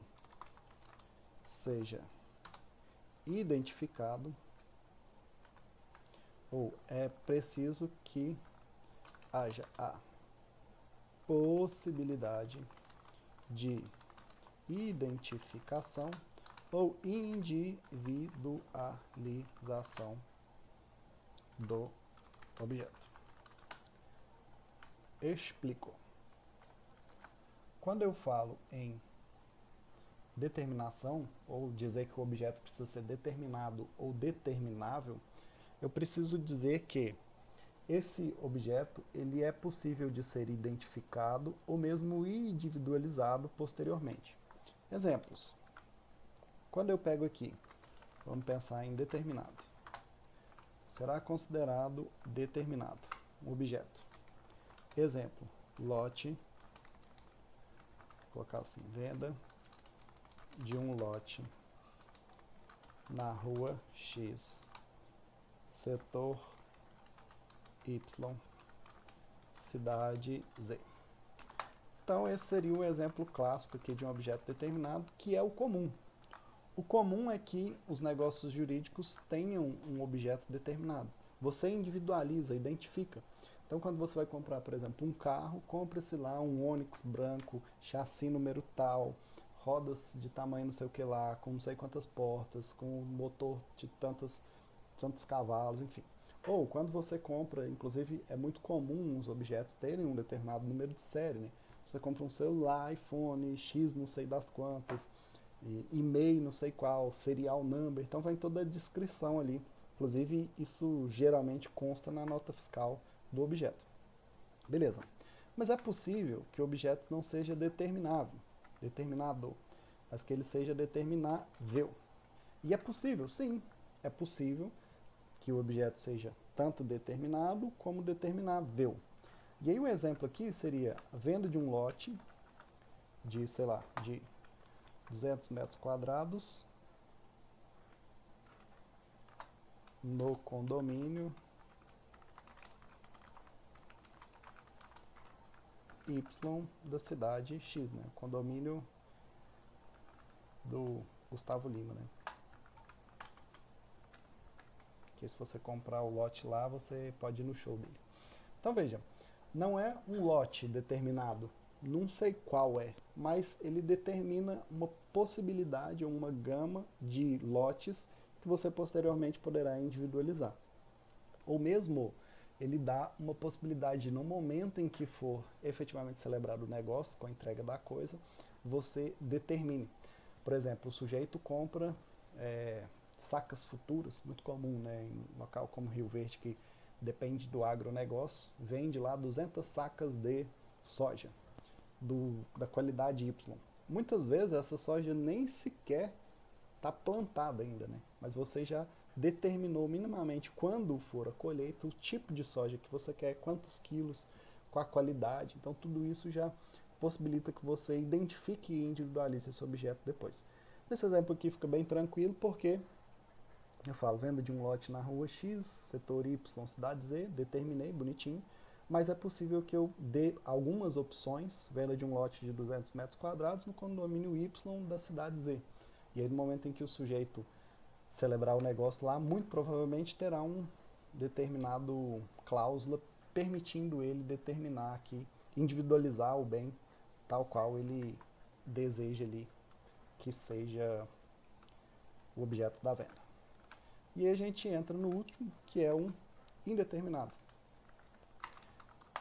seja identificado, ou é preciso que haja a possibilidade de identificação ou individualização do objeto. Explico. Quando eu falo em determinação, ou dizer que o objeto precisa ser determinado ou determinável, eu preciso dizer que esse objeto ele é possível de ser identificado ou mesmo individualizado posteriormente. Exemplos. Quando eu pego aqui, vamos pensar em determinado. Será considerado determinado um objeto. Exemplo, lote, vou colocar assim, venda de um lote na rua X, setor Y, cidade Z. Então esse seria o exemplo clássico aqui de um objeto determinado, que é o comum. O comum é que os negócios jurídicos tenham um objeto determinado. Você individualiza, identifica. Então quando você vai comprar, por exemplo, um carro, compra-se lá um Onix branco, chassi número tal, rodas de tamanho não sei o que lá, com não sei quantas portas, com motor de tantos cavalos, enfim. Ou quando você compra, inclusive é muito comum os objetos terem um determinado número de série, né? Você compra um celular, iPhone, X não sei das quantas, e-mail não sei qual, serial number, então vai toda a descrição ali. Inclusive isso geralmente consta na nota fiscal do objeto. Beleza. Mas é possível que o objeto não seja determinado, mas que ele seja determinável. E é possível, sim, é possível que o objeto seja tanto determinado como determinável. E aí um exemplo aqui seria a venda de um lote de, sei lá, de 200 metros quadrados no condomínio Y da cidade X, né? Condomínio do Gustavo Lima, né? Que se você comprar o lote lá, você pode ir no show dele. Então veja, não é um lote determinado, não sei qual é, mas ele determina uma possibilidade ou uma gama de lotes que você posteriormente poderá individualizar. Ou mesmo ele dá uma possibilidade, no momento em que for efetivamente celebrado o negócio, com a entrega da coisa, você determine. Por exemplo, o sujeito compra sacas futuras, muito comum, né, em um local como Rio Verde, que depende do agronegócio, vende lá 200 sacas de soja, da qualidade Y. Muitas vezes essa soja nem sequer está plantada ainda, né? Mas você já determinou minimamente quando for a colheita, o tipo de soja que você quer, quantos quilos, qual a qualidade. Então tudo isso já possibilita que você identifique e individualize esse objeto depois. Nesse exemplo aqui fica bem tranquilo porque eu falo venda de um lote na rua X, setor Y, cidade Z, determinei bonitinho, mas é possível que eu dê algumas opções, venda de um lote de 200 metros quadrados no condomínio Y da cidade Z. E aí no momento em que o sujeito celebrar o negócio lá, muito provavelmente terá um determinado cláusula permitindo ele determinar aqui, individualizar o bem tal qual ele deseja ali que seja o objeto da venda. E aí a gente entra no último, que é um indeterminado.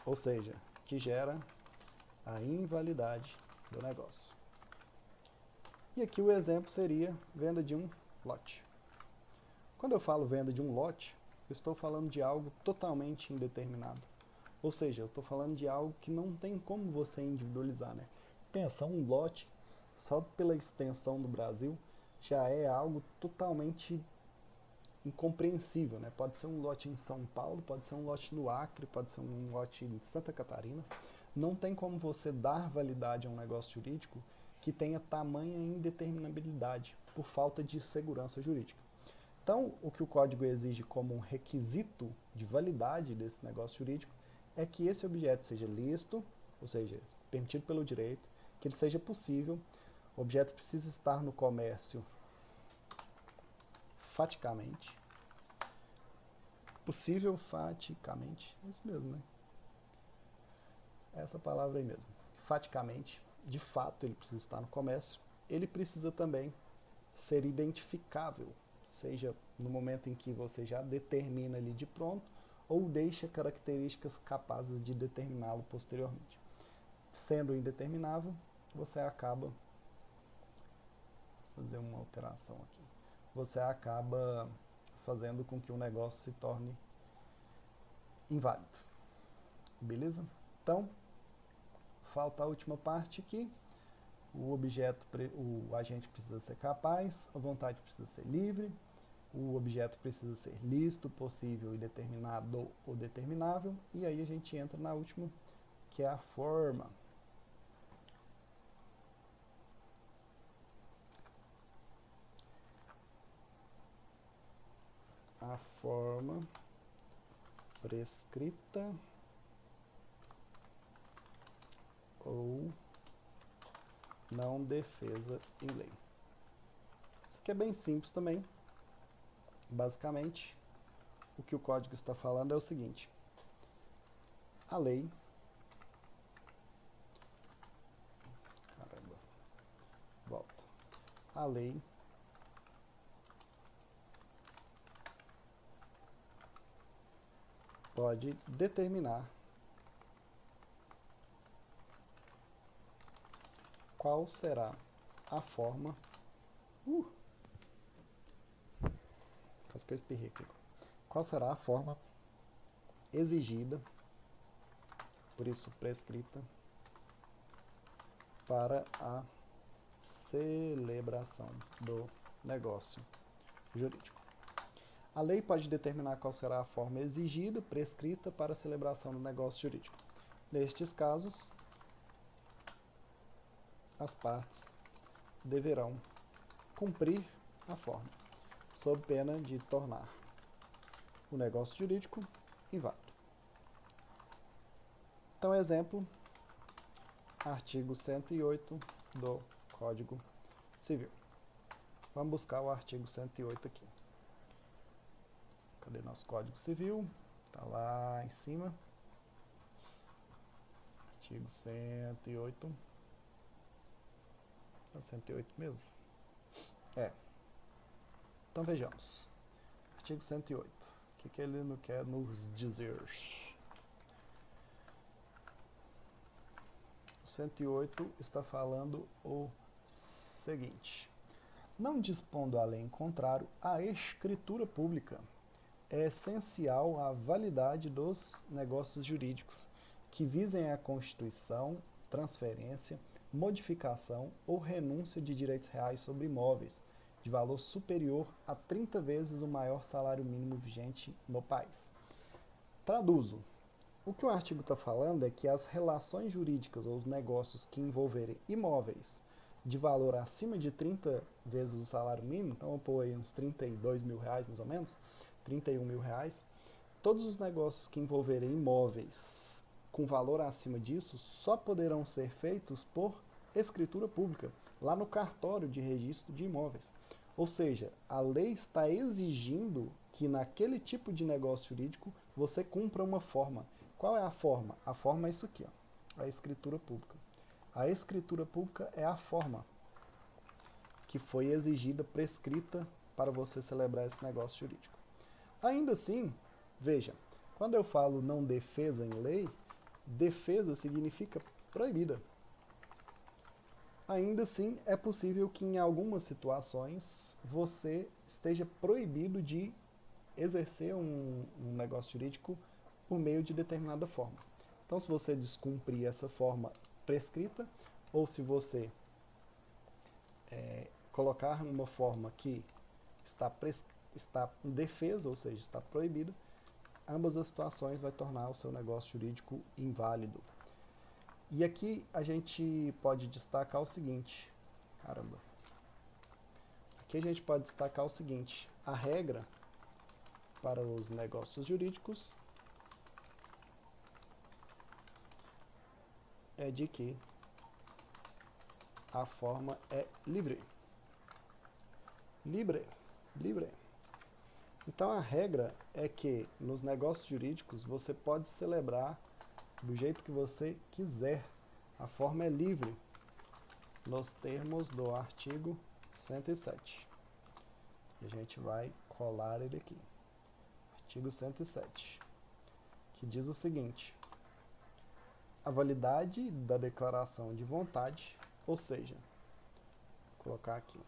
Ou seja, que gera a invalidade do negócio. E aqui o exemplo seria venda de um lote. Quando eu falo venda de um lote, eu estou falando de algo totalmente indeterminado. Ou seja, eu estou falando de algo que não tem como você individualizar, né? Pensa, um lote, só pela extensão do Brasil, já é algo totalmente incompreensível, né? Pode ser um lote em São Paulo, pode ser um lote no Acre, pode ser um lote em Santa Catarina. Não tem como você dar validade a um negócio jurídico que tenha tamanha indeterminabilidade por falta de segurança jurídica. Então, o que o código exige como um requisito de validade desse negócio jurídico é que esse objeto seja lícito, ou seja, permitido pelo direito, que ele seja possível, o objeto precisa estar no comércio faticamente, possível faticamente, é isso mesmo, né? Essa palavra aí mesmo, faticamente, de fato ele precisa estar no comércio, ele precisa também ser identificável, seja no momento em que você já determina ali de pronto, ou deixa características capazes de determiná-lo posteriormente. Sendo indeterminável, você acaba, vou fazer uma alteração aqui, você acaba fazendo com que o negócio se torne inválido. Beleza? Então, falta a última parte aqui. O objeto, o agente precisa ser capaz, a vontade precisa ser livre, o objeto precisa ser lícito, possível e determinado ou determinável, e aí a gente entra na última, que é a forma. A forma prescrita ou não defesa em lei. Isso aqui é bem simples também. Basicamente, o que o código está falando é o seguinte: a lei, volta, a lei pode determinar qual será a forma. Quase que eu espirrei aqui. Qual será a forma exigida, por isso prescrita, para a celebração do negócio jurídico. A lei pode determinar qual será a forma exigida, prescrita para a celebração do negócio jurídico. Nestes casos, as partes deverão cumprir a forma, sob pena de tornar o negócio jurídico inválido. Então, exemplo, artigo 108 do Código Civil. Vamos buscar o artigo 108 aqui. Cadê nosso Código Civil? Está lá em cima. Artigo 108. É 108 mesmo? É. Então vejamos. Artigo 108. O que ele não quer nos dizer? O 108 está falando o seguinte: não dispondo a lei em contrário, a escritura pública é essencial à validade dos negócios jurídicos que visem a constituição, transferência, modificação ou renúncia de direitos reais sobre imóveis de valor superior a 30 vezes o maior salário mínimo vigente no país. Traduzo. O que o artigo está falando é que as relações jurídicas ou os negócios que envolverem imóveis de valor acima de 30 vezes o salário mínimo, então vamos pôr aí uns 32 mil reais mais ou menos, 31 mil reais, todos os negócios que envolverem imóveis com valor acima disso só poderão ser feitos por escritura pública, lá no cartório de registro de imóveis. Ou seja, a lei está exigindo que naquele tipo de negócio jurídico você cumpra uma forma. Qual é a forma? A forma é isso aqui, ó, a escritura pública. A escritura pública é a forma que foi exigida, prescrita para você celebrar esse negócio jurídico. Ainda assim, veja, quando eu falo não defesa em lei, defesa significa proibida. Ainda assim, é possível que em algumas situações você esteja proibido de exercer um negócio jurídico por meio de determinada forma. Então, se você descumprir essa forma prescrita, ou se você colocar uma forma que está em defesa, ou seja, está proibida, ambas as situações vai tornar o seu negócio jurídico inválido. E aqui a gente pode destacar o seguinte, aqui a gente pode destacar o seguinte: a regra para os negócios jurídicos é de que a forma é livre. Livre. Então a regra é que nos negócios jurídicos você pode celebrar do jeito que você quiser. A forma é livre, nos termos do artigo 107. E a gente vai colar ele aqui. Artigo 107, que diz o seguinte: a validade da declaração de vontade, ou seja, vou colocar aqui,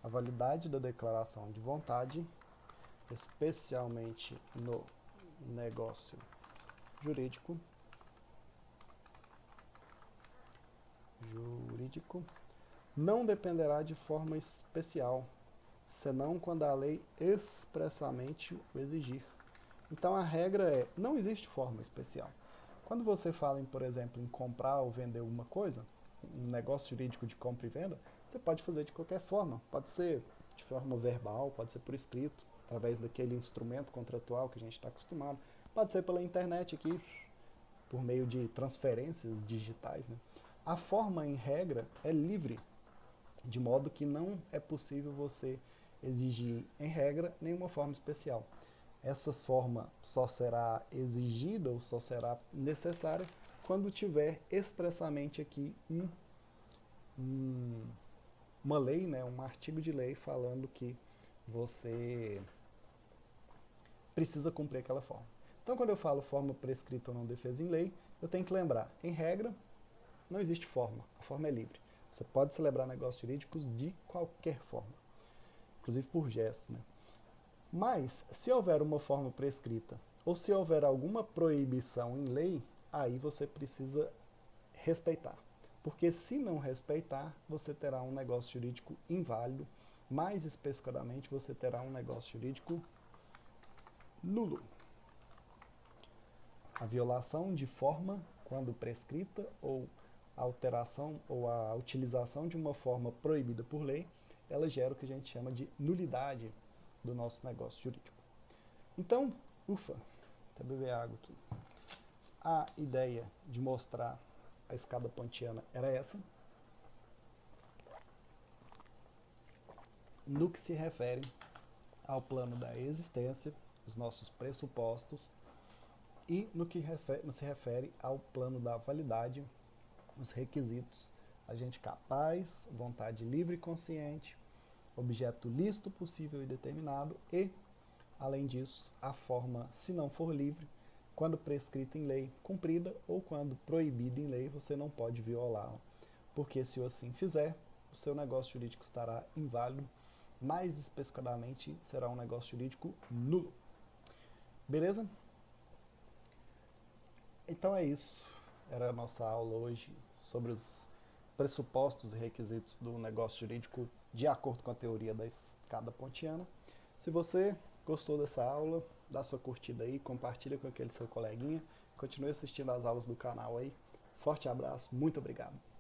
a validade da declaração de vontade, especialmente no negócio jurídico, não dependerá de forma especial, senão quando a lei expressamente o exigir. Então a regra é, não existe forma especial. Quando você fala, por exemplo, em comprar ou vender alguma coisa, um negócio jurídico de compra e venda, você pode fazer de qualquer forma. Pode ser de forma verbal, pode ser por escrito, através daquele instrumento contratual que a gente está acostumado. Pode ser pela internet aqui, por meio de transferências digitais, né? A forma, em regra, é livre, de modo que não é possível você exigir, em regra, nenhuma forma especial. Essa forma só será exigida ou só será necessária quando tiver expressamente aqui uma lei, né, um artigo de lei falando que você precisa cumprir aquela forma. Então, quando eu falo forma prescrita ou não defesa em lei, eu tenho que lembrar, em regra, não existe forma, a forma é livre. Você pode celebrar negócios jurídicos de qualquer forma, inclusive por gestos, né? Mas, se houver uma forma prescrita, ou se houver alguma proibição em lei, aí você precisa respeitar. Porque se não respeitar, você terá um negócio jurídico inválido, mais especificadamente, você terá um negócio jurídico nulo. A violação de forma, quando prescrita, ou a alteração ou a utilização de uma forma proibida por lei, ela gera o que a gente chama de nulidade do nosso negócio jurídico. Então, até beber água aqui. A ideia de mostrar a escada pontiana era essa. No que se refere ao plano da existência, os nossos pressupostos E no que se refere ao plano da validade, os requisitos: agente capaz, vontade livre e consciente, objeto lícito, possível e determinado e, além disso, a forma, se não for livre, quando prescrita em lei, cumprida, ou quando proibida em lei, você não pode violá-la, porque se assim fizer, o seu negócio jurídico estará inválido, mais especificadamente será um negócio jurídico nulo. Beleza? Então é isso. Era a nossa aula hoje sobre os pressupostos e requisitos do negócio jurídico de acordo com a teoria da escada pontiana. Se você gostou dessa aula, dá sua curtida aí, compartilha com aquele seu coleguinha, continue assistindo às aulas do canal aí. Forte abraço, muito obrigado.